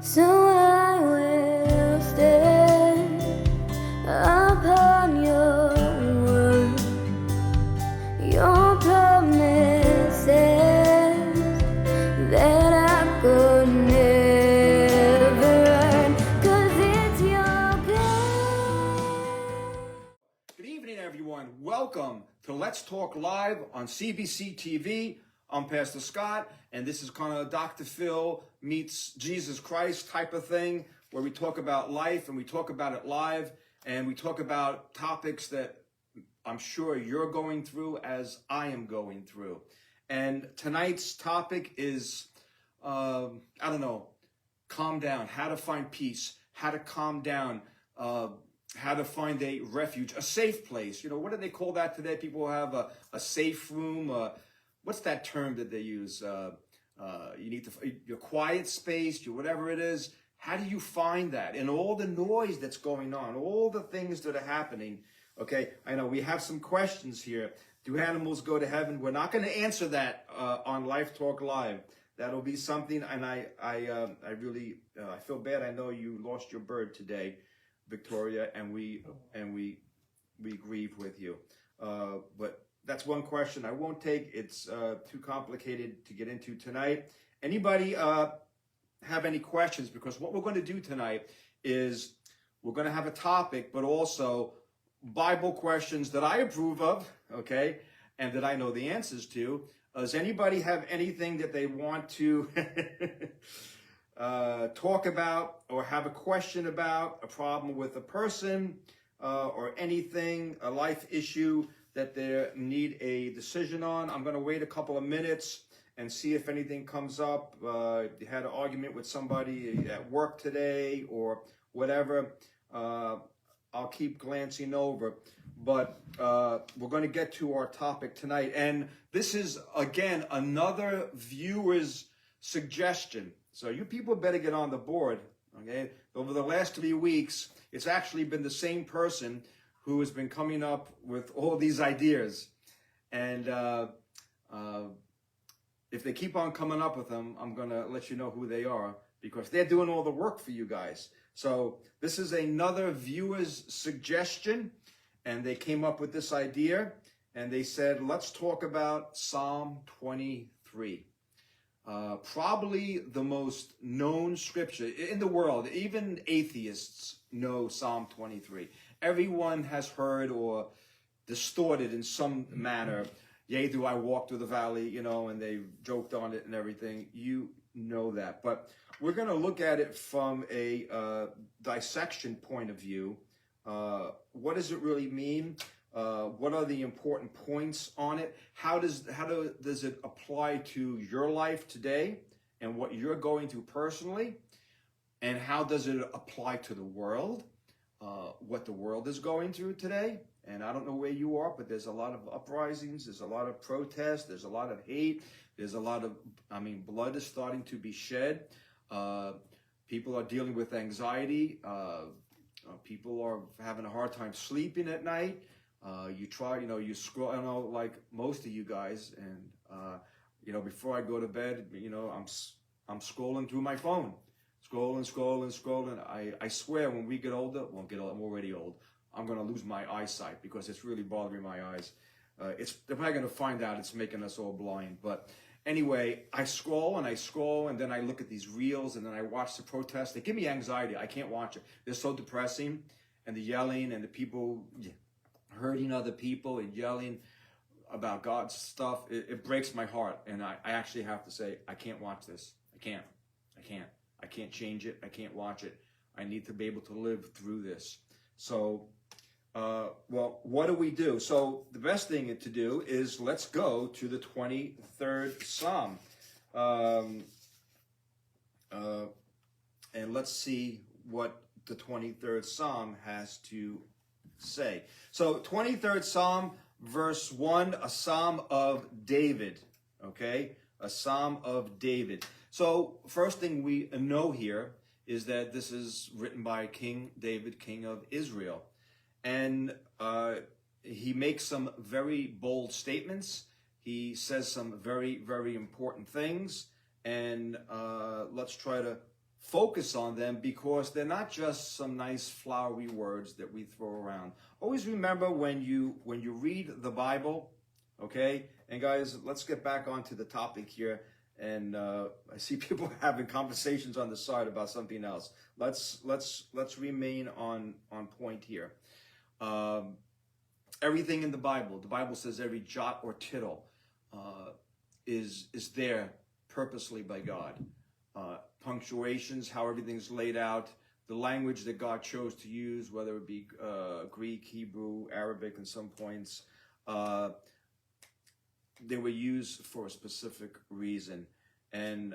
So I will stand upon your word, your promises that I could never earn, 'cause it's your good. Good evening, everyone. Welcome to Let's Talk Live on CBC TV. I'm Pastor Scott, and this is kind of Dr. Phil meets Jesus Christ type of thing, where we talk about life and we talk about it live, and we talk about topics that I'm sure you're going through as I am going through. And tonight's topic is, calm down, how to find peace, how to calm down, how to find a refuge, a safe place. You know, what do they call that today? People have a safe room. What's that term that they use? You need your quiet space, your whatever it is. How do you find that? And all the noise that's going on, all the things that are happening. Okay, I know we have some questions here. Do animals go to heaven? We're not going to answer that on Life Talk Live. That'll be something, and I really I feel bad. I know you lost your bird today, Victoria, and we grieve with you. But that's one question I won't take. It's too complicated to get into tonight. Anybody have any questions? Because what we're going to do tonight is we're going to have a topic, but also Bible questions that I approve of, okay, and that I know the answers to. Does anybody have anything that they want to talk about, or have a question about, a problem with a person, or anything, a life issue that they need a decision on? I'm going to wait a couple of minutes and see if anything comes up. You had an argument with somebody at work today or whatever. I'll keep glancing over. But we're going to get to our topic tonight. And this is, again, another viewer's suggestion. So you people better get on the board. Okay? Over the last 3 weeks, it's actually been the same person who has been coming up with all these ideas. And if they keep on coming up with them, I'm going to let you know who they are, because they're doing all the work for you guys. So this is another viewer's suggestion, and they came up with this idea, and they said, let's talk about Psalm 23. Probably the most known scripture in the world. Even atheists know Psalm 23. Everyone has heard or distorted in some manner, yea, do I walk through the valley, you know, and they joked on it and everything. You know that. But we're going to look at it from a dissection point of view. What does it really mean? What are the important points on it? How does it apply to your life today and what you're going through personally? And how does it apply to the world? What the world is going through today? And I don't know where you are, but there's a lot of uprisings, there's a lot of protests, there's a lot of hate, there's a lot of, blood is starting to be shed. People are dealing with anxiety. People are having a hard time sleeping at night. You scroll, I know, like most of you guys, and before I go to bed, I'm scrolling through my phone, scrolling. I swear, when we get older, I'm already old, I'm gonna lose my eyesight, because it's really bothering my eyes. They're probably gonna find out it's making us all blind. But anyway, I scroll, and then I look at these reels, and then I watch the protests. They give me anxiety. I can't watch it. They're so depressing, and the yelling, and the people hurting other people and yelling about God's stuff. It breaks my heart, and I actually have to say, I can't watch this. I can't change it. I can't watch it. I need to be able to live through this. So, what do we do? So the best thing to do is let's go to the 23rd Psalm. And let's see what the 23rd Psalm has to say. So 23rd Psalm, verse 1, a Psalm of David. Okay? A Psalm of David. So first thing we know here is that this is written by King David, king of Israel. And he makes some very bold statements. He says some very, very important things. And let's try to focus on them because they're not just some nice flowery words that we throw around. Always remember when you read the Bible, okay? And guys, let's get back onto the topic here. And I see people having conversations on the side about something else. Let's remain on point here. Everything in the Bible says every jot or tittle is there purposely by God. Punctuations, how everything's laid out, the language that God chose to use, whether it be Greek, Hebrew, Arabic, in some points, they were used for a specific reason. And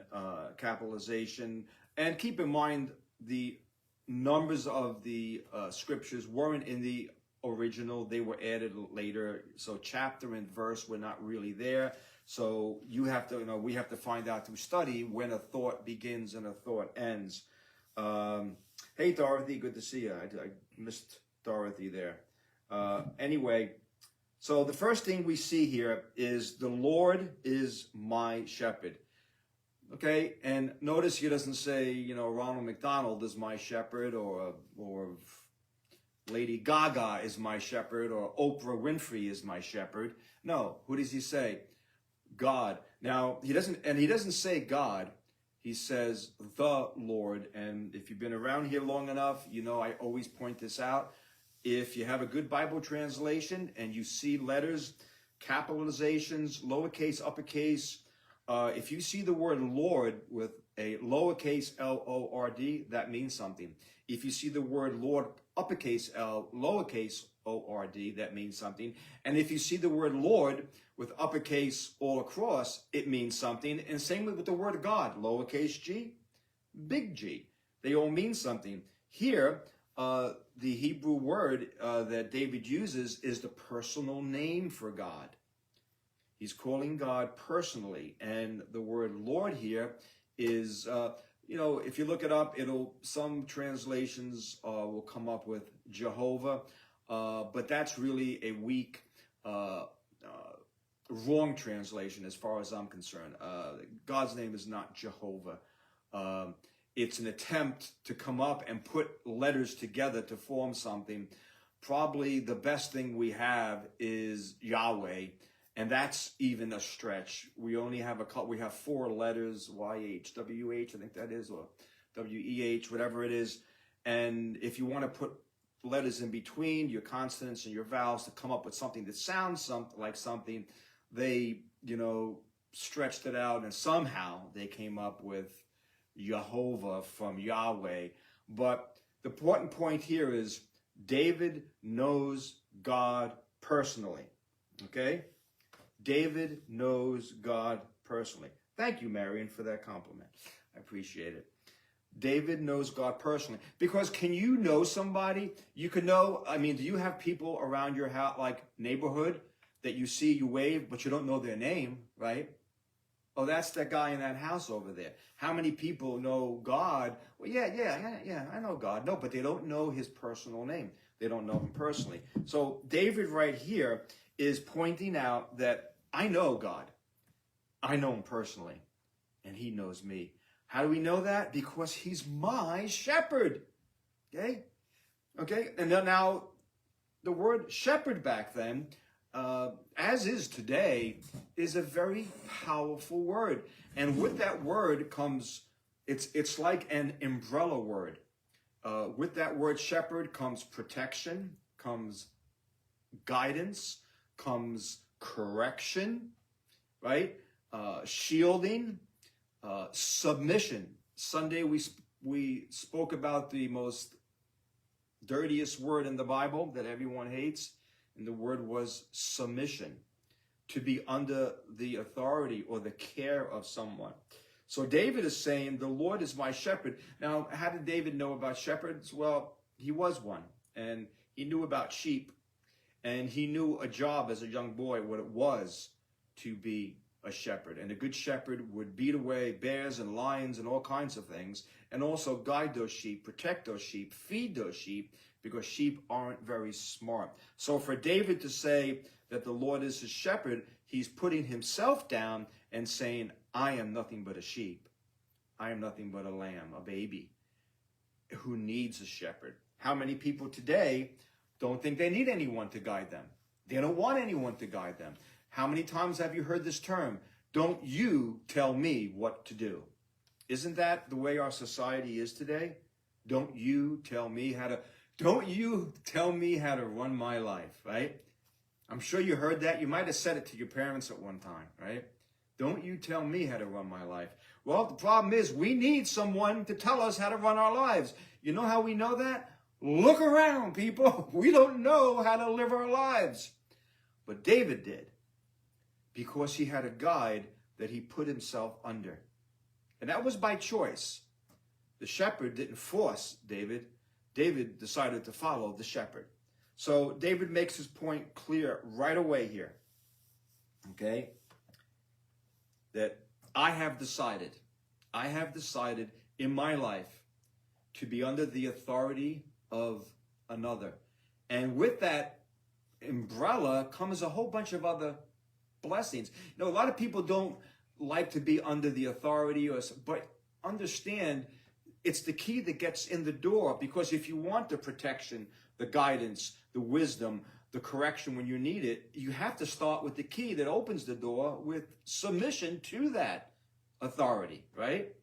capitalization. And keep in mind, the numbers of the scriptures weren't in the original. They were added later. So chapter and verse were not really there. So you have to, we have to find out through study when a thought begins and a thought ends. Hey, Dorothy, good to see you. I missed Dorothy there. Anyway, so the first thing we see here is the Lord is my shepherd. Okay, and notice he doesn't say, Ronald McDonald is my shepherd, or Lady Gaga is my shepherd, or Oprah Winfrey is my shepherd. No, who does he say? God. Now, he doesn't say God. He says the Lord. And if you've been around here long enough, I always point this out. If you have a good Bible translation and you see letters, capitalizations, lowercase, uppercase, if you see the word Lord with a lowercase L-O-R-D, that means something. If you see the word Lord, uppercase L, lowercase O-R-D, that means something. And if you see the word Lord with uppercase all across, it means something. And same with the word God, lowercase g, big G. They all mean something. Here, the Hebrew word that David uses is the personal name for God. He's calling God personally, and the word Lord here is, if you look it up, some translations will come up with Jehovah, but that's really a weak, wrong translation as far as I'm concerned. God's name is not Jehovah. It's an attempt to come up and put letters together to form something. Probably the best thing we have is Yahweh. And that's even a stretch. We only have we have 4 letters, Y-H, W-H, I think that is, or W-E-H, whatever it is. And if you want to put letters in between your consonants and your vowels to come up with something that sounds like something, they, stretched it out, and somehow they came up with Jehovah from Yahweh. But the important point here is David knows God personally, okay? David knows God personally. Thank you, Marion, for that compliment. I appreciate it. David knows God personally. Because can you know somebody? You can know, do you have people around your house, like neighborhood, that you see, you wave, but you don't know their name, right? Oh, that's that guy in that house over there. How many people know God? Well, yeah, I know God. No, but they don't know his personal name. They don't know him personally. So David right here is pointing out that I know God. I know him personally, and he knows me. How do we know that? Because he's my shepherd. Okay? And then now, the word shepherd back then, as is today, is a very powerful word. And with that word comes, it's like an umbrella word. With that word shepherd comes protection, comes guidance, comes correction, right? Shielding, submission. Sunday we spoke about the most dirtiest word in the Bible that everyone hates, and the word was submission, to be under the authority or the care of someone. So David is saying, the Lord is my shepherd. Now, how did David know about shepherds? Well, he was one, and he knew about sheep. And he knew a job as a young boy, what it was to be a shepherd. And a good shepherd would beat away bears and lions and all kinds of things, and also guide those sheep, protect those sheep, feed those sheep, because sheep aren't very smart. So for David to say that the Lord is his shepherd, he's putting himself down and saying, I am nothing but a sheep. I am nothing but a lamb, a baby, who needs a shepherd. How many people today don't think they need anyone to guide them? They don't want anyone to guide them. How many times have you heard this term? Don't you tell me what to do. Isn't that the way our society is today? Don't you tell me how to run my life, right? I'm sure you heard that. You might have said it to your parents at one time, right? Don't you tell me how to run my life. Well, the problem is we need someone to tell us how to run our lives. You know how we know that? Look around, people. We don't know how to live our lives. But David did, because he had a guide that he put himself under. And that was by choice. The shepherd didn't force David. David decided to follow the shepherd. So David makes his point clear right away here. Okay? That I have decided in my life to be under the authority of another. And with that umbrella comes a whole bunch of other blessings. You know, a lot of people don't like to be under the authority, but understand it's the key that gets in the door, because if you want the protection, the guidance, the wisdom, the correction when you need it, you have to start with the key that opens the door with submission to that authority, right?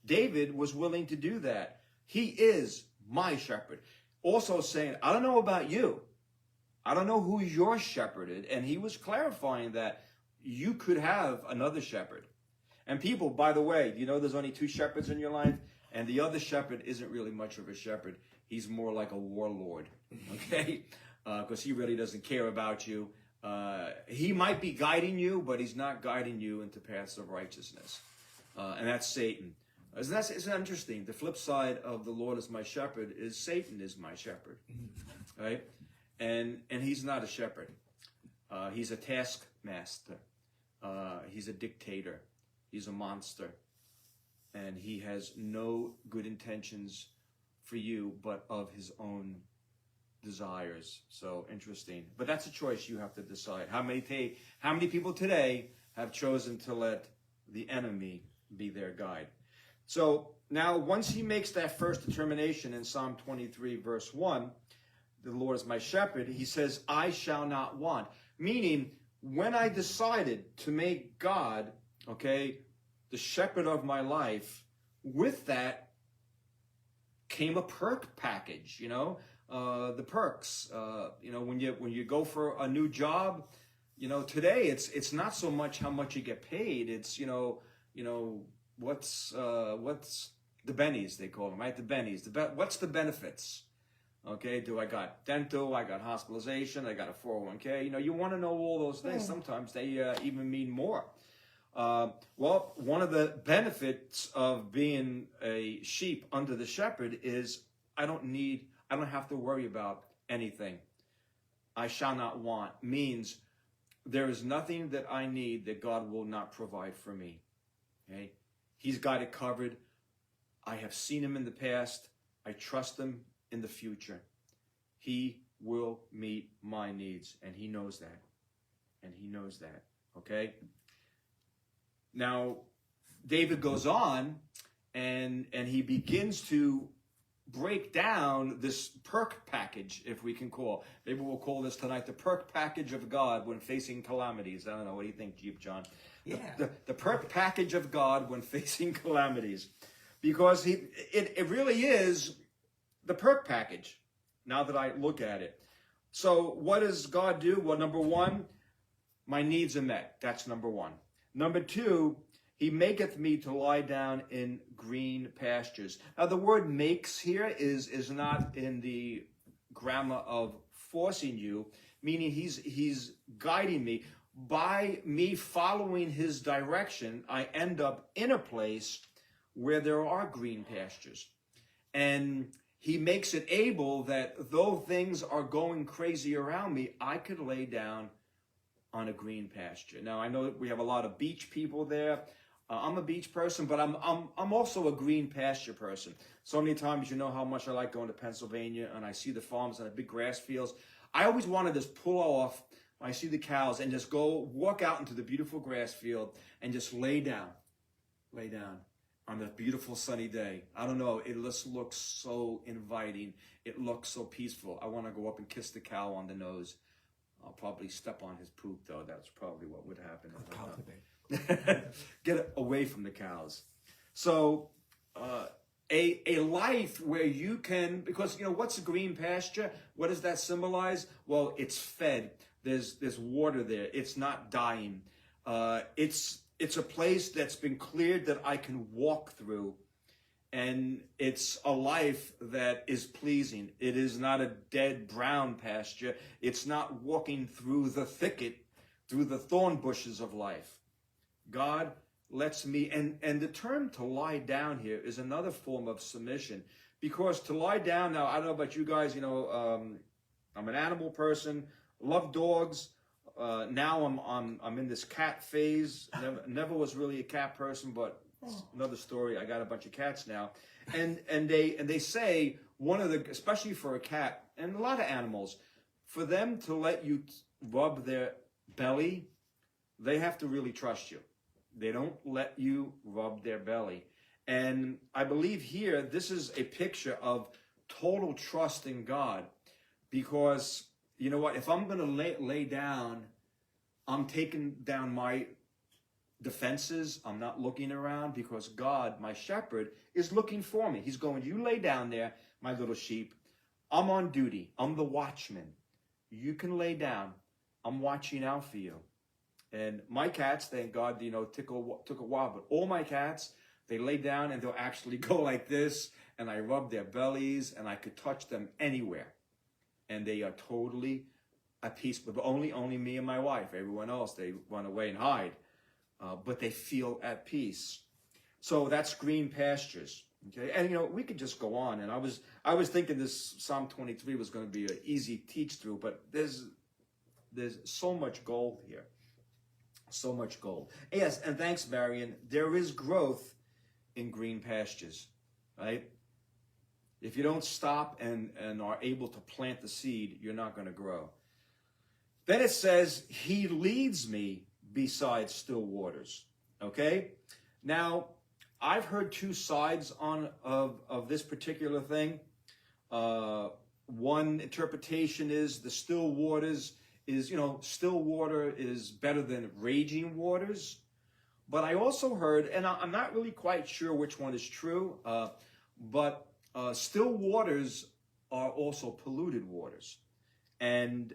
David was willing to do that. He is my shepherd. Also saying, I don't know about you. I don't know who your shepherd is. And he was clarifying that you could have another shepherd. And people, by the way, you know there's only 2 shepherds in your life? And the other shepherd isn't really much of a shepherd. He's more like a warlord, okay? Because he really doesn't care about you. He might be guiding you, but he's not guiding you into paths of righteousness. And that's Satan. Isn't that interesting? The flip side of the Lord is my shepherd is Satan is my shepherd, right? And he's not a shepherd. He's a taskmaster. He's a dictator. He's a monster. And he has no good intentions for you, but of his own desires. So interesting. But that's a choice you have to decide. How many people today have chosen to let the enemy be their guide? So now once he makes that first determination in Psalm 23, verse 1, the Lord is my shepherd, he says, I shall not want. Meaning, when I decided to make God, okay, the shepherd of my life, with that came a perk package, you know, the perks, you know, when you go for a new job, you know, today it's not so much how much you get paid. It's, you know, what's the bennies, they call them, right? The bennies, what's the benefits? Okay, I got dental, I got hospitalization, I got a 401k. You know, you want to know all those things. Sometimes they even mean more. Well, one of the benefits of being a sheep under the shepherd is I don't have to worry about anything. I shall not want means there is nothing that I need that God will not provide for me. Okay? He's got it covered. I have seen him in the past. I trust him in the future. He will meet my needs, and he knows that. And he knows that. Okay? Now, David goes on, and he begins to break down this perk package, if we can call. Maybe we'll call this tonight the perk package of God when facing calamities. I don't know. What do you think, Jeep John? Yeah. The perk package of God when facing calamities. Because it really is the perk package, now that I look at it. So what does God do? Well, number one, my needs are met. That's number one. Number two, he maketh me to lie down in green pastures. Now, the word makes here is not in the grammar of forcing you, meaning he's guiding me. By me following his direction, I end up in a place where there are green pastures. And he makes it able that though things are going crazy around me, I could lay down on a green pasture. Now, I know that we have a lot of beach people there. I'm a beach person, but I'm also a green pasture person. So many times, you know how much I like going to Pennsylvania, and I see the farms and the big grass fields. I always want to just pull off when I see the cows and just go walk out into the beautiful grass field and just lay down. on a beautiful sunny day. I don't know, it just looks so inviting. It looks so peaceful. I want to go up and kiss the cow on the nose. I'll probably step on his poop, though. That's probably what would happen. Get away from the cows. So a life where you can, because, you know, what's a green pasture? What does that symbolize? Well, it's fed. There's water there. It's not dying. It's a place that's been cleared that I can walk through. And it's a life that is pleasing. It is not a dead brown pasture. It's not walking through the thicket, through the thorn bushes of life. God lets me, and the term to lie down here is another form of submission. Because to lie down, now, I don't know about you guys, you know, I'm an animal person, love dogs. Now I'm in this cat phase. Never was really a cat person, but it's another story. I got a bunch of cats now, and they say one of the, especially for a cat and a lot of animals, for them to let you rub their belly, they have to really trust you. They don't let you rub their belly, and I believe here this is a picture of total trust in God, because you know what? If I'm going to lay down, I'm taking down my defenses. I'm not looking around, because God, my shepherd, is looking for me. He's going, you lay down there, my little sheep. I'm on duty. I'm the watchman. You can lay down. I'm watching out for you. And my cats, thank God, you know, took a while, but all my cats, they lay down and they'll actually go like this, and I rub their bellies, and I could touch them anywhere. And they are totally at peace, but only me and my wife. Everyone else, they run away and hide. But they feel at peace. So that's green pastures. Okay, and you know, we could just go on. And I was thinking this Psalm 23 was going to be an easy teach through, but there's so much gold here. So much gold. Yes, and thanks, Marion. There is growth in green pastures, right? If you don't stop and are able to plant the seed, you're not going to grow. Then it says, he leads me beside still waters. Okay? Now, I've heard two sides of this particular thing. One interpretation is the still waters is, you know, still water is better than raging waters. But I also heard, and I'm not really quite sure which one is true, but still waters are also polluted waters. And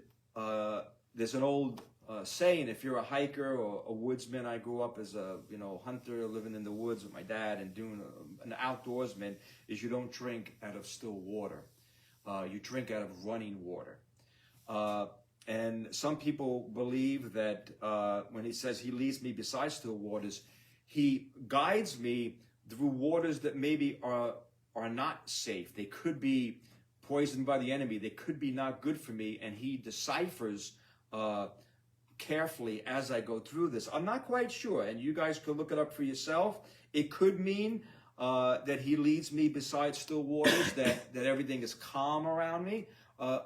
there's an old saying, if you're a hiker or a woodsman, I grew up as a hunter living in the woods with my dad and doing an outdoorsman, is you don't drink out of still water. You drink out of running water. And some people believe that when he says he leads me beside still waters, he guides me through waters that maybe are not safe. They could be poisoned by the enemy. They could be not good for me. And he deciphers carefully as I go through this. I'm not quite sure, and you guys could look it up for yourself. It could mean that he leads me beside still waters, that everything is calm around me.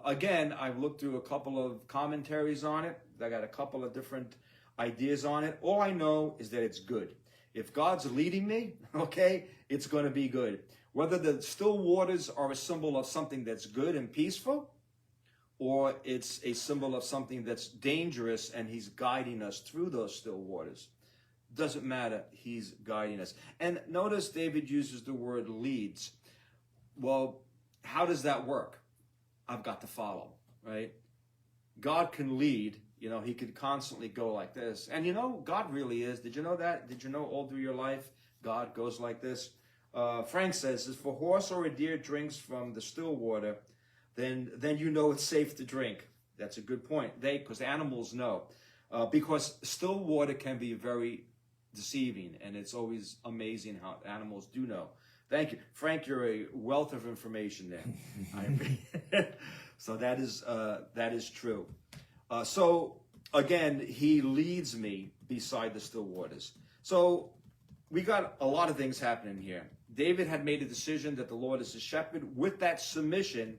Again, I've looked through a couple of commentaries on it. I got a couple of different ideas on it. All I know is that it's good. If God's leading me, okay, it's going to be good. Whether the still waters are a symbol of something that's good and peaceful, or it's a symbol of something that's dangerous and he's guiding us through those still waters, doesn't matter. He's guiding us. And notice David uses the word leads. Well, how does that work? I've got to follow, right? God can lead. You know, he could constantly go like this. And you know, God really is. Did you know that? Did you know all through your life, God goes like this? Frank says, if a horse or a deer drinks from the still water, then you know it's safe to drink. That's a good point. Because animals know. Because still water can be very deceiving, and it's always amazing how animals do know. Thank you. Frank, you're a wealth of information there. So that is true. So again, he leads me beside the still waters. So we got a lot of things happening here. David had made a decision that the Lord is his shepherd. With that submission,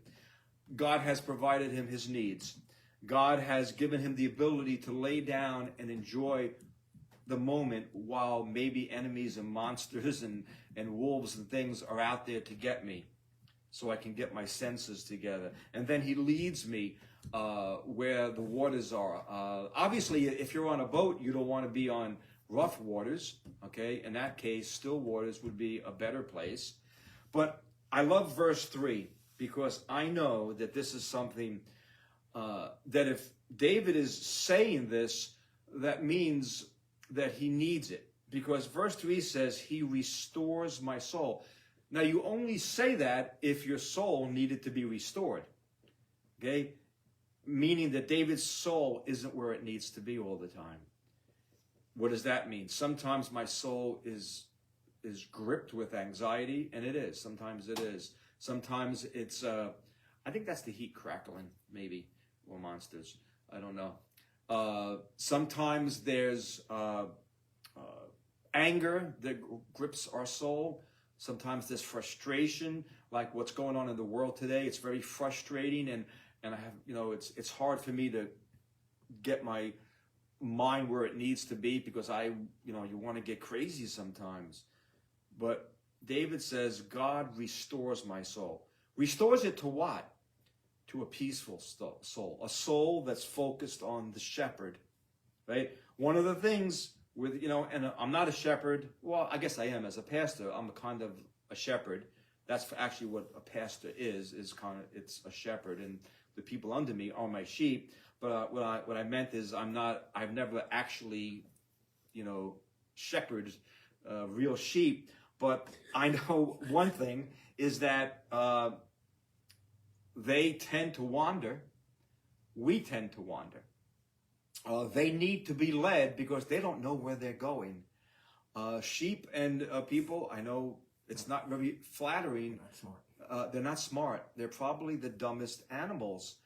God has provided him his needs. God has given him the ability to lay down and enjoy the moment while maybe enemies and monsters and wolves and things are out there to get me, so I can get my senses together. And then he leads me where the waters are. Obviously, if you're on a boat, you don't want to be on rough waters, okay? In that case, still waters would be a better place. But I love verse 3 because I know that this is something that if David is saying this, that means that he needs it. Because verse 3 says, he restores my soul. Now, you only say that if your soul needed to be restored, okay? Meaning that David's soul isn't where it needs to be all the time. What does that mean? Sometimes my soul is gripped with anxiety, and it is. Sometimes it is. Sometimes it's, I think that's the heat crackling, maybe, or monsters. I don't know. Sometimes there's anger that grips our soul. Sometimes there's frustration, like what's going on in the world today. It's very frustrating, and I have, it's hard for me to get my mind where it needs to be because you want to get crazy sometimes. But David says, God restores my soul. Restores it to what? To a peaceful soul, a soul that's focused on the shepherd, right? One of the things with, and I'm not a shepherd. Well, I guess I am as a pastor. I'm a kind of a shepherd. That's actually what a pastor is it's a shepherd, and the people under me are my sheep. But what I meant is I've never actually, shepherded real sheep. But I know one thing is that they tend to wander. We tend to wander. They need to be led because they don't know where they're going. Sheep and people, I know it's not very flattering. They're not smart. They're probably the dumbest animals.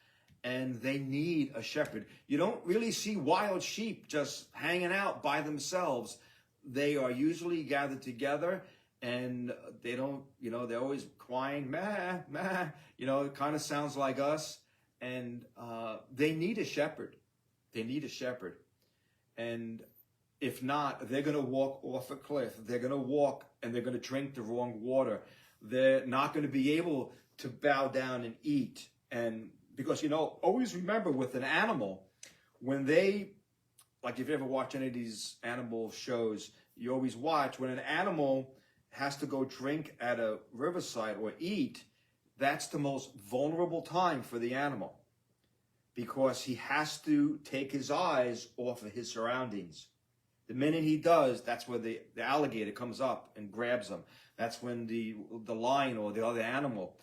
And they need a shepherd. You don't really see wild sheep just hanging out by themselves. They are usually gathered together, and they don't, they're always crying, meh, meh, it kind of sounds like us. And they need a shepherd. They need a shepherd. And if not, they're going to walk off a cliff. They're going to walk and they're going to drink the wrong water. They're not going to be able to bow down and eat. And because, always remember with an animal, when they, like if you ever watch any of these animal shows, you always watch when an animal has to go drink at a riverside or eat, that's the most vulnerable time for the animal because he has to take his eyes off of his surroundings. The minute he does, that's where the alligator comes up and grabs him. That's when the lion or the other animal.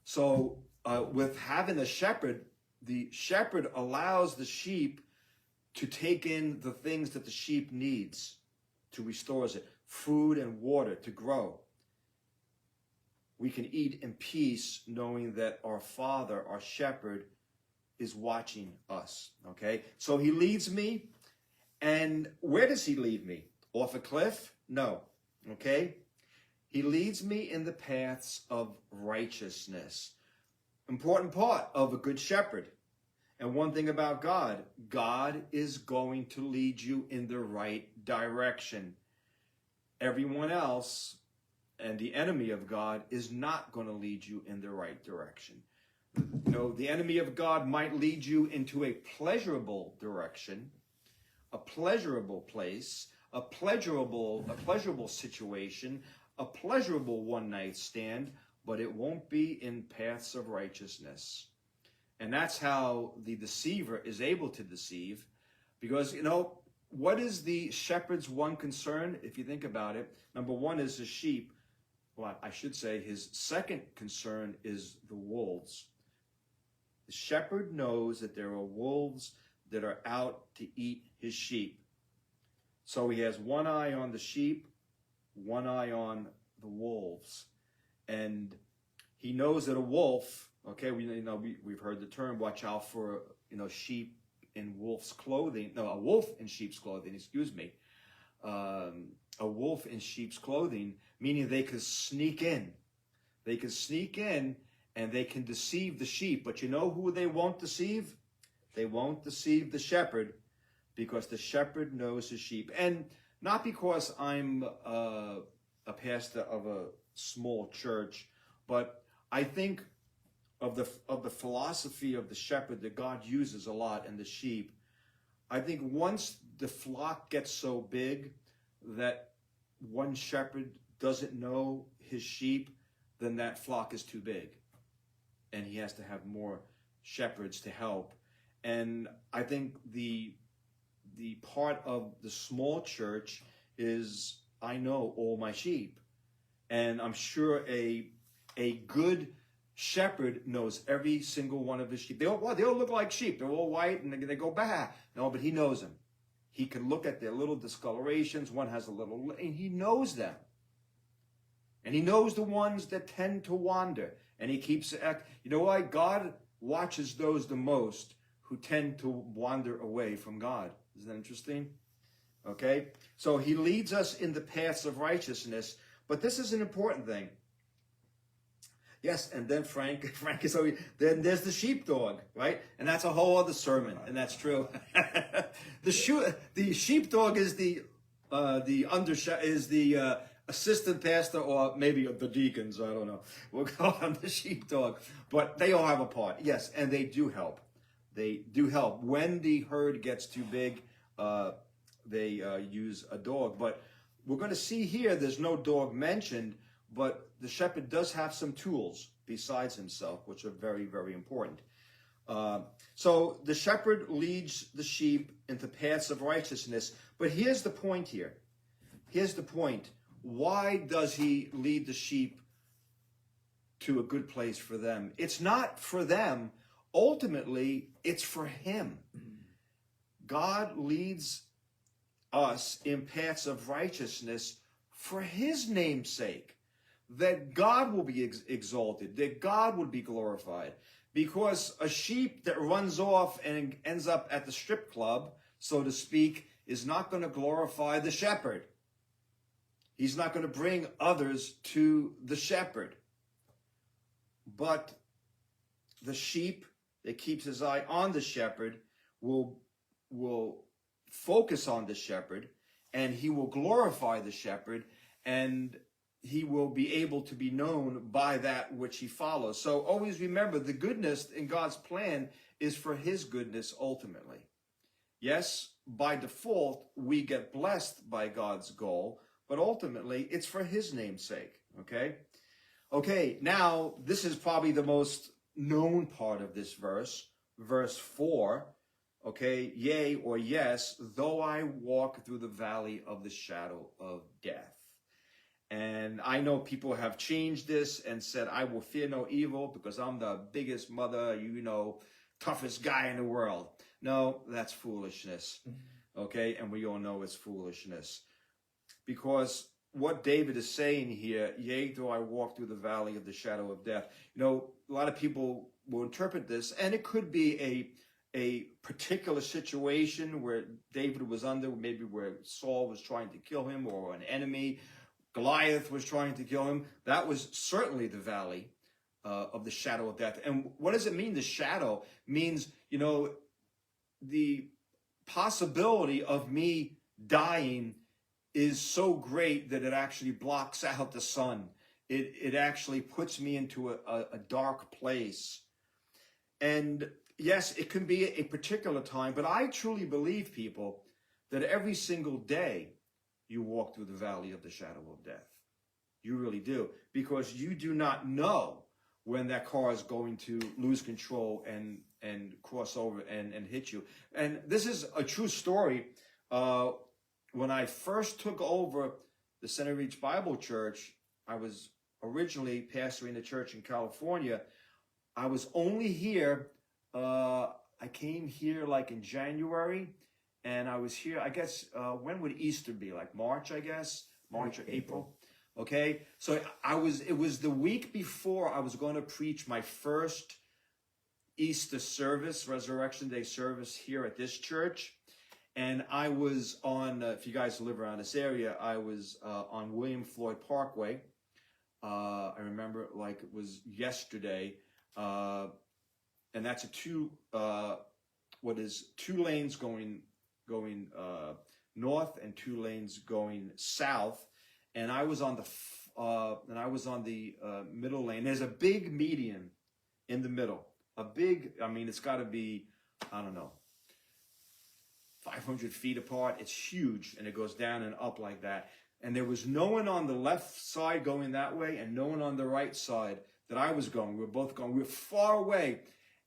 So with having a shepherd, the shepherd allows the sheep to take in the things that the sheep needs to restore it, food and water to grow. We can eat in peace knowing that our Father, our shepherd, is watching us, okay? So he leads me, and where does he lead me? Off a cliff? No, okay? He leads me in the paths of righteousness. Important part of a good shepherd. And one thing about God, God is going to lead you in the right direction. Everyone else and the enemy of God is not going to lead you in the right direction. The enemy of God might lead you into a pleasurable direction, a pleasurable place, a pleasurable situation, a pleasurable one-night stand, but it won't be in paths of righteousness. And that's how the deceiver is able to deceive, because, what is the shepherd's one concern? If you think about it, number one is the sheep. Well, I should say his second concern is the wolves. The shepherd knows that there are wolves that are out to eat his sheep. So he has one eye on the sheep, one eye on the wolves. And he knows that a wolf, okay, we've heard the term, watch out for, sheep in wolf's clothing. No, a wolf in sheep's clothing, excuse me. A wolf in sheep's clothing, meaning they could sneak in. They can sneak in and they can deceive the sheep. But you know who they won't deceive? They won't deceive the shepherd, because the shepherd knows his sheep. And not because I'm a pastor of a small church, but I think of the philosophy of the shepherd that God uses a lot in the sheep. I think once the flock gets so big that one shepherd doesn't know his sheep, then that flock is too big, and he has to have more shepherds to help. And I think the part of the small church is, I know all my sheep, and I'm sure a good shepherd knows every single one of his sheep. They all look like sheep. They're all white and they go bah. No, but he knows them. He can look at their little discolorations. One has a little, and he knows them. And he knows the ones that tend to wander. And he keeps, you know why? God watches those the most who tend to wander away from God. Isn't that interesting? Okay? So he leads us in the paths of righteousness. But this is an important thing. Yes, and then Frank is always, then there's the sheepdog, right? And that's a whole other sermon, and that's true. The sheepdog is the assistant pastor, or maybe the deacons, I don't know. We'll call them the sheepdog. But they all have a part, yes, and they do help. They do help. When the herd gets too big, they use a dog. But we're going to see here, there's no dog mentioned, but the shepherd does have some tools besides himself, which are very, very important. So the shepherd leads the sheep into paths of righteousness. But here's the point here. Here's the point. Why does he lead the sheep to a good place for them? It's not for them. Ultimately, it's for him. God leads us in paths of righteousness for his name's sake. That God will be exalted, that God would be glorified. Because a sheep that runs off and ends up at the strip club, so to speak, is not going to glorify the shepherd. He's not going to bring others to the shepherd. But the sheep that keeps his eye on the shepherd will focus on the shepherd, and he will glorify the shepherd, and he will be able to be known by that which he follows. So always remember, the goodness in God's plan is for his goodness ultimately. Yes, by default, we get blessed by God's goal, but ultimately it's for his name's sake, okay? Okay, now this is probably the most known part of this verse, verse 4, okay? Yea or yes, though I walk through the valley of the shadow of death. And I know people have changed this and said, I will fear no evil because I'm the biggest mother, toughest guy in the world. No, that's foolishness. Okay? And we all know it's foolishness. Because what David is saying here, yea, though I walk through the valley of the shadow of death. A lot of people will interpret this, and it could be a particular situation where David was under, maybe where Saul was trying to kill him, or an enemy, Goliath was trying to kill him. That was certainly the valley of the shadow of death. And what does it mean? The shadow means, the possibility of me dying is so great that it actually blocks out the sun. It actually puts me into a dark place. And yes, it can be a particular time, but I truly believe, people, that every single day you walk through the valley of the shadow of death. You really do. Because you do not know when that car is going to lose control and cross over and hit you. And this is a true story. When I first took over the Center Reach Bible Church, I was originally pastoring the church in California. I was only here, I came here like in January. And I was here, I guess, when would Easter be? Like March, I guess? March or April. Okay? So it was the week before I was going to preach my first Easter service, Resurrection Day service here at this church. And I was on, if you guys live around this area, I was on William Floyd Parkway. I remember like it was yesterday. And that's two lanes going north and 2 lanes going south. And I was on the middle lane. There's a big median in the middle. I mean, it's got to be, I don't know, 500 feet apart. It's huge, and it goes down and up like that. And there was no one on the left side going that way and no one on the right side that I was going. We were both going. We were far away.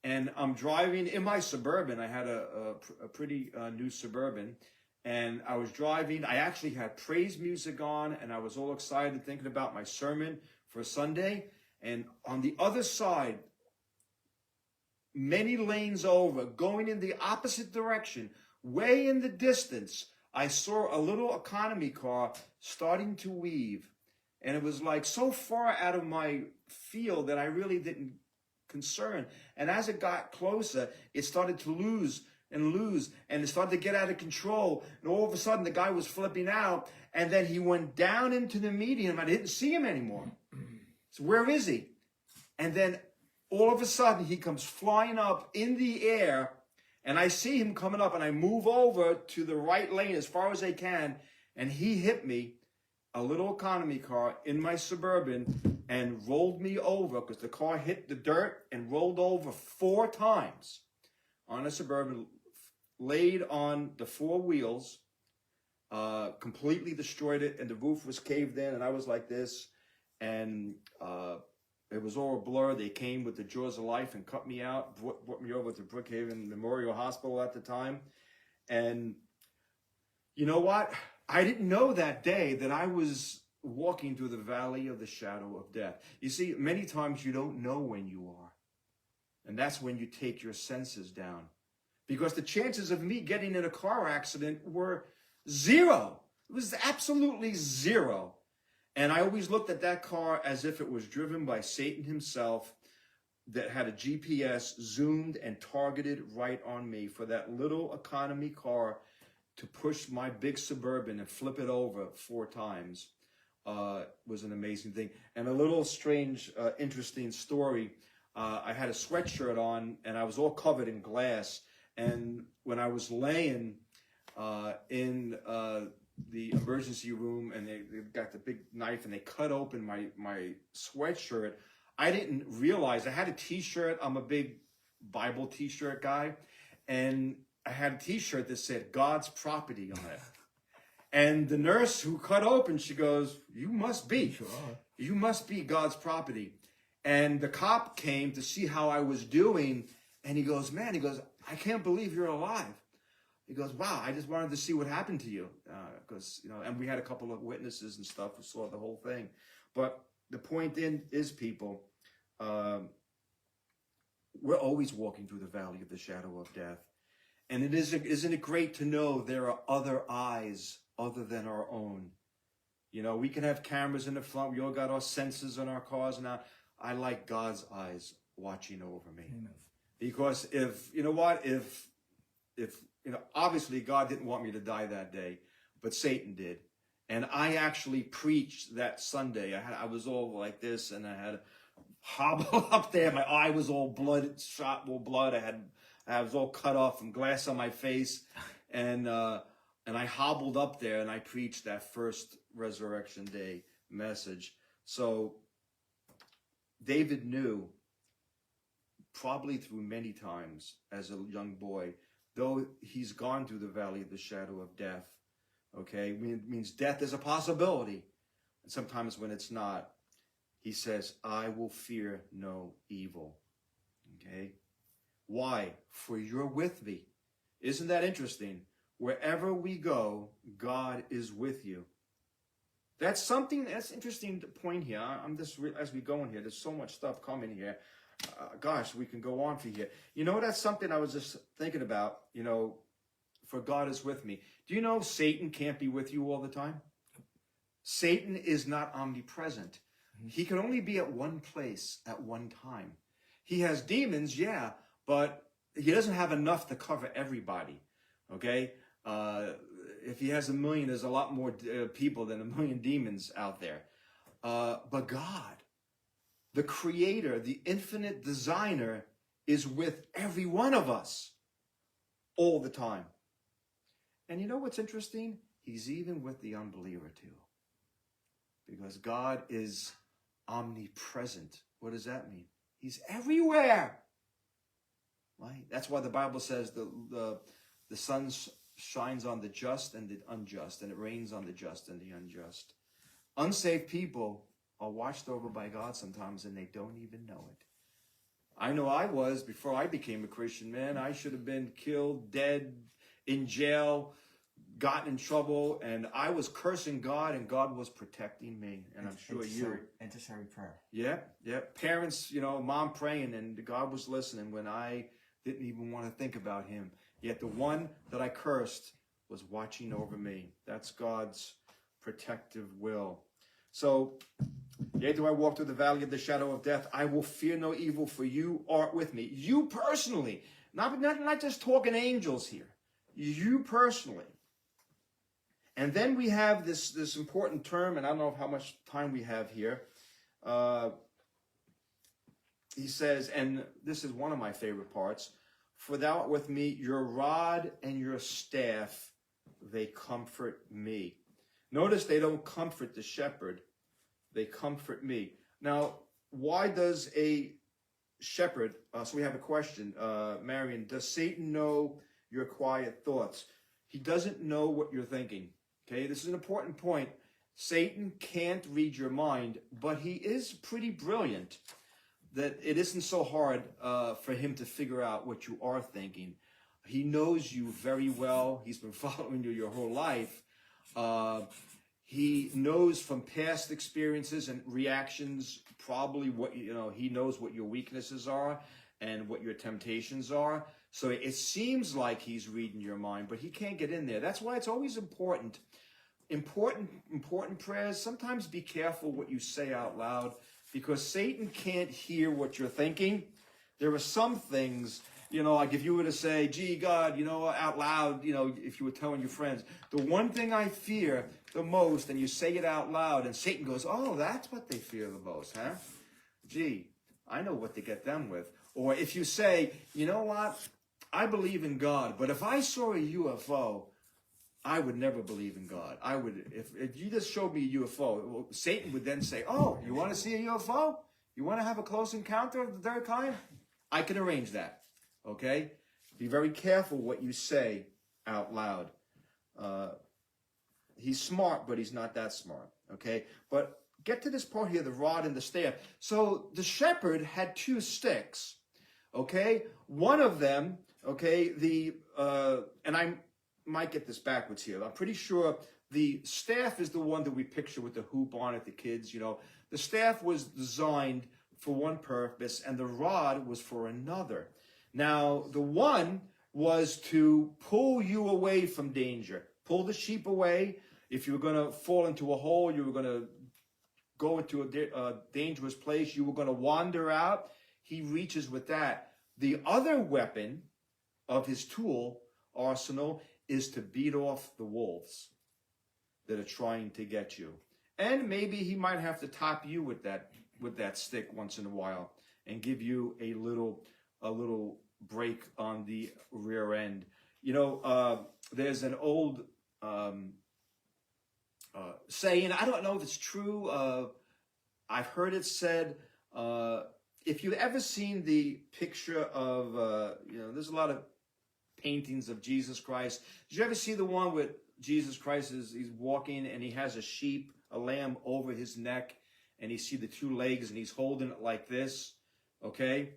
And I'm driving in my Suburban. I had a pretty new Suburban. And I was driving. I actually had praise music on, and I was all excited thinking about my sermon for Sunday. And on the other side, many lanes over, going in the opposite direction, way in the distance, I saw a little economy car starting to weave. And it was like so far out of my field that I really didn't concern. And as it got closer, it started to lose, and it started to get out of control. And all of a sudden, the guy was flipping out, and then he went down into the median. I didn't see him anymore. So where is he? And then all of a sudden, he comes flying up in the air, and I see him coming up, and I move over to the right lane as far as I can, and he hit me, a little economy car in my Suburban, and rolled me over because the car hit the dirt and rolled over 4 times on a Suburban, laid on the 4 wheels, completely destroyed it, and the roof was caved in, and I was like this, and it was all a blur. They came with the jaws of life and cut me out, brought me over to Brookhaven Memorial Hospital at the time. And you know what? I didn't know that day that I was walking through the valley of the shadow of death. You see, many times you don't know when you are. And that's when you take your senses down. Because the chances of me getting in a car accident were 0. It was absolutely 0. And I always looked at that car as if it was driven by Satan himself, that had a GPS zoomed and targeted right on me for that little economy car to push my big Suburban and flip it over 4 times. Was an amazing thing. And a little strange, interesting story. I had a sweatshirt on, and I was all covered in glass. And when I was laying in the emergency room, and they got the big knife, and they cut open my sweatshirt, I didn't realize I had a T-shirt. I'm a big Bible T-shirt guy, and I had a T-shirt that said God's property on it. And the nurse who cut open, she goes, "You must be. You must be God's property." And the cop came to see how I was doing, and he goes, "Man," he goes, "I can't believe you're alive." He goes, "Wow, I just wanted to see what happened to you." Because, and we had a couple of witnesses and stuff who saw the whole thing. But the point is, people, we're always walking through the valley of the shadow of death. And isn't it great to know there are other eyes other than our own? We can have cameras in the front. We all got our sensors on our cars now. I like God's eyes watching over me. Amen. Because if obviously God didn't want me to die that day, but Satan did. And I actually preached that Sunday. I was all like this, and I had to hobble up there. My eye was all blood, shot with blood. I was all cut off from glass on my face, and I hobbled up there, and I preached that first Resurrection Day message. So David knew, probably through many times as a young boy, though he's gone through the valley of the shadow of death, okay, it means death is a possibility. And sometimes when it's not, he says, "I will fear no evil." Okay? Why? For you're with me. Isn't that interesting? Wherever we go, God is with you. That's interesting to point here. I'm just, as we go in here, there's so much stuff coming here. Gosh, we can go on for here. That's something I was just thinking about, for God is with me. Do you know Satan can't be with you all the time? Satan is not omnipresent. He can only be at one place at one time. He has demons, yeah, but he doesn't have enough to cover everybody, okay? If he has 1 million, there's a lot more people than 1 million demons out there. But God, the creator, the infinite designer, is with every one of us all the time. And you know what's interesting? He's even with the unbeliever too. Because God is omnipresent. What does that mean? He's everywhere. Right? That's why the Bible says the sun shines on the just and the unjust, and it rains on the just and the unjust. Unsaved people are watched over by God sometimes, and they don't even know it. I know I was before I became a Christian, man. I should have been killed, dead, in jail, gotten in trouble, and I was cursing God, and God was protecting me. And I'm sure intercessory prayer. Yeah. Parents, mom praying, and God was listening when I didn't even want to think about him. Yet the one that I cursed was watching over me. That's God's protective will. So, yea, do I walk through the valley of the shadow of death, I will fear no evil, for you are with me. You personally, not just talking angels here. You personally. And then we have this important term, and I don't know how much time we have here. He says, and this is one of my favorite parts, for thou art with me, your rod and your staff, they comfort me. Notice they don't comfort the shepherd, they comfort me. Now, why does a shepherd, so we have a question, Marion, does Satan know your quiet thoughts? He doesn't know what you're thinking. Okay, this is an important point. Satan can't read your mind, but he is pretty brilliant that it isn't so hard for him to figure out what you are thinking. He knows you very well. He's been following you your whole life. He knows from past experiences and reactions probably what, he knows what your weaknesses are and what your temptations are. So it seems like he's reading your mind, but he can't get in there. That's why it's always important prayers. Sometimes be careful what you say out loud, because Satan can't hear what you're thinking. There are some things, like if you were to say, gee, God, out loud, if you were telling your friends, the one thing I fear the most, and you say it out loud, and Satan goes, oh, that's what they fear the most, huh? Gee, I know what to get them with. Or if you say, you know what, I believe in God, but if I saw a UFO, I would never believe in God. I would, if you just showed me a UFO, well, Satan would then say, oh, you want to see a UFO? You want to have a close encounter of the third kind? I can arrange that, okay? Be very careful what you say out loud. He's smart, but he's not that smart, okay? But get to this part here, the rod and the staff. So the shepherd had two sticks, okay? One of them, okay, and I might get this backwards here. I'm pretty sure the staff is the one that we picture with the hoop on it, the kids, The staff was designed for one purpose, and the rod was for another. Now, the one was to pull you away from danger. Pull the sheep away. If you were going to fall into a hole, you were going to go into a dangerous place, you were going to wander out. He reaches with that. The other weapon of his tool arsenal is to beat off the wolves that are trying to get you. And maybe he might have to top you with that stick once in a while and give you a little break on the rear end. There's an old saying, I don't know if it's true. I've heard it said, if you've ever seen the picture of, there's a lot of paintings of Jesus Christ. Did you ever see the one with Jesus Christ he's walking and he has a lamb over his neck, and you see the two legs and he's holding it like this? Okay?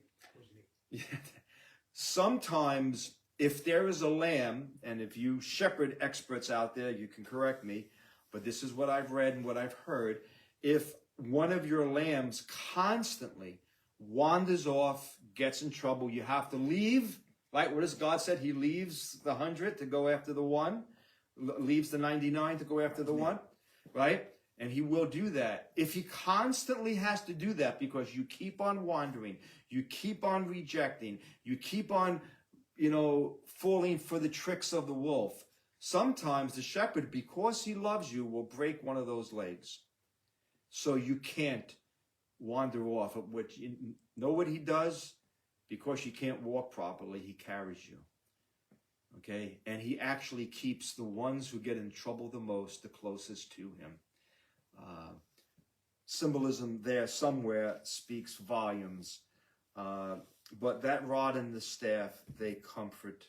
Sometimes if there is a lamb, and if you shepherd experts out there, you can correct me, but this is what I've read and what I've heard. If one of your lambs constantly wanders off, gets in trouble, you have to leave. Right? What does God said? He leaves the 100 to go after the one, leaves the 99 to go after the one, right? And he will do that. If he constantly has to do that because you keep on wandering, you keep on rejecting, you keep on, falling for the tricks of the wolf, sometimes the shepherd, because he loves you, will break one of those legs. So you can't wander off. Which, know what he does? Because you can't walk properly, he carries you. Okay, and he actually keeps the ones who get in trouble the most, the closest to him. Symbolism there somewhere speaks volumes. But that rod and the staff, they comfort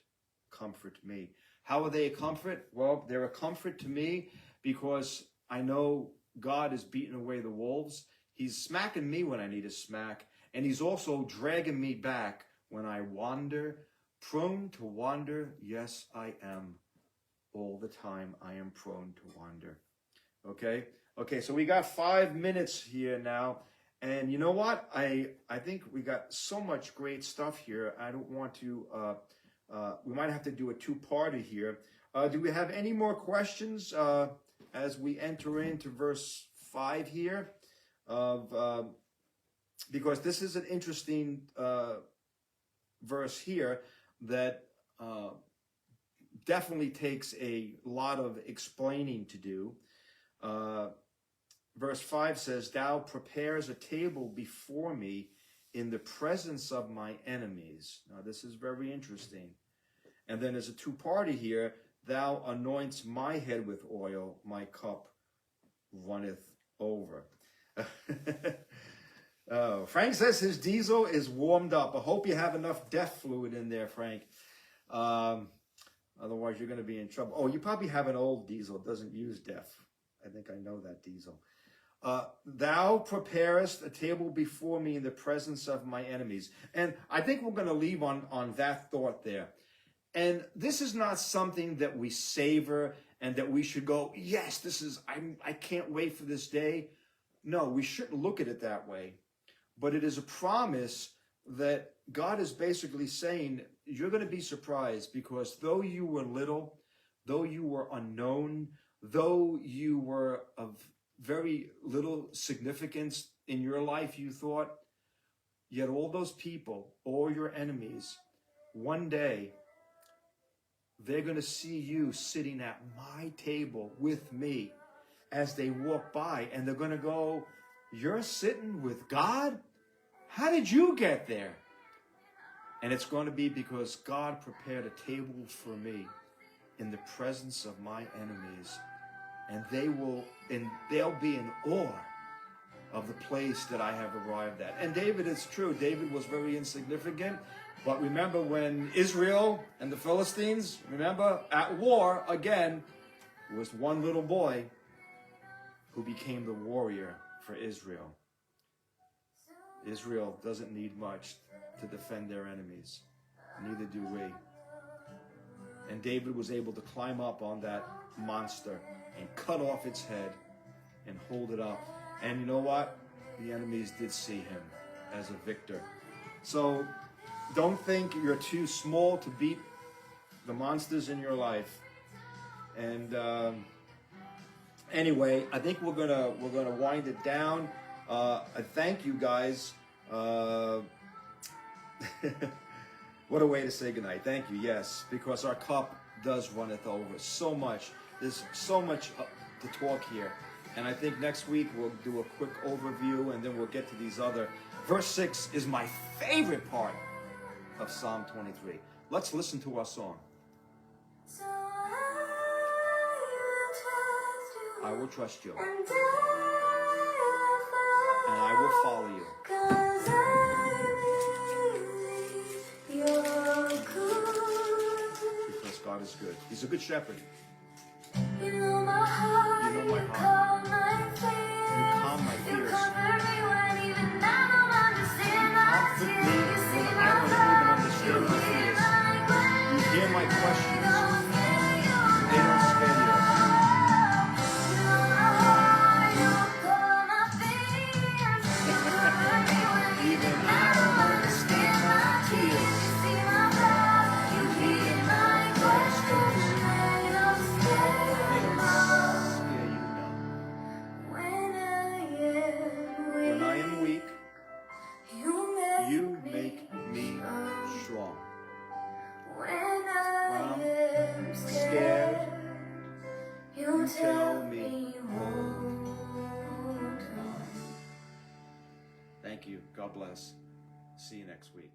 me. How are they a comfort? Well, they're a comfort to me because I know God is beating away the wolves. He's smacking me when I need a smack, and he's also dragging me back when I wander. Prone to wander, yes, I am. All the time I am prone to wander. Okay, so we got 5 minutes here now. And you know what? I think we got so much great stuff here. I don't want to, we might have to do a two-parter here. Do we have any more questions as we enter into verse 5 here? Because this is an interesting verse here that definitely takes a lot of explaining to do. Verse 5 says, "Thou prepares a table before me in the presence of my enemies." Now, this is very interesting. And then there's a two-party here. "Thou anoints my head with oil, my cup runneth over." Frank says his diesel is warmed up. I hope you have enough DEF fluid in there, Frank. Otherwise, you're going to be in trouble. Oh, you probably have an old diesel. It doesn't use DEF. I think I know that diesel. "Thou preparest a table before me in the presence of my enemies." And I think we're going to leave on that thought there. And this is not something that we savor and that we should go, yes, this is, I can't wait for this day. No, we shouldn't look at it that way. But it is a promise that God is basically saying, you're going to be surprised, because though you were little, though you were unknown, though you were of very little significance in your life, you thought, yet all those people, all your enemies, one day, they're going to see you sitting at my table with me as they walk by, and they're going to go, "You're sitting with God? How did you get there?" And it's going to be because God prepared a table for me in the presence of my enemies. And they'll be in awe of the place that I have arrived at. And David, it's true, David was very insignificant. But remember when Israel and the Philistines, remember, at war again, it was one little boy who became the warrior for Israel. Israel doesn't need much to defend their enemies. Neither do we. And David was able to climb up on that monster and cut off its head and hold it up. And you know what? The enemies did see him as a victor. So don't think you're too small to beat the monsters in your life. And anyway, I think we're gonna wind it down. I thank you guys. What a way to say goodnight. Thank you. Yes, because our cup does runneth over. So much. There's so much to talk here. And I think next week we'll do a quick overview, and then we'll get to these other. Verse 6 is my favorite part of Psalm 23. Let's listen to our song. I will trust you. And I will follow you. Because God is good. He's a good shepherd. You know my heart. You calm my fears. You calm my fears. You comfort me when even I don't understand my tears. You see my heart. You hear my questions. They don't scare you. You know my heart. You calm my fears. You comfort me when even I don't understand my tears. You see my heart. You hear my questions. When I am weak, you make me strong. When I'm scared, you tell me hold on. Thank you. God bless. See you next week.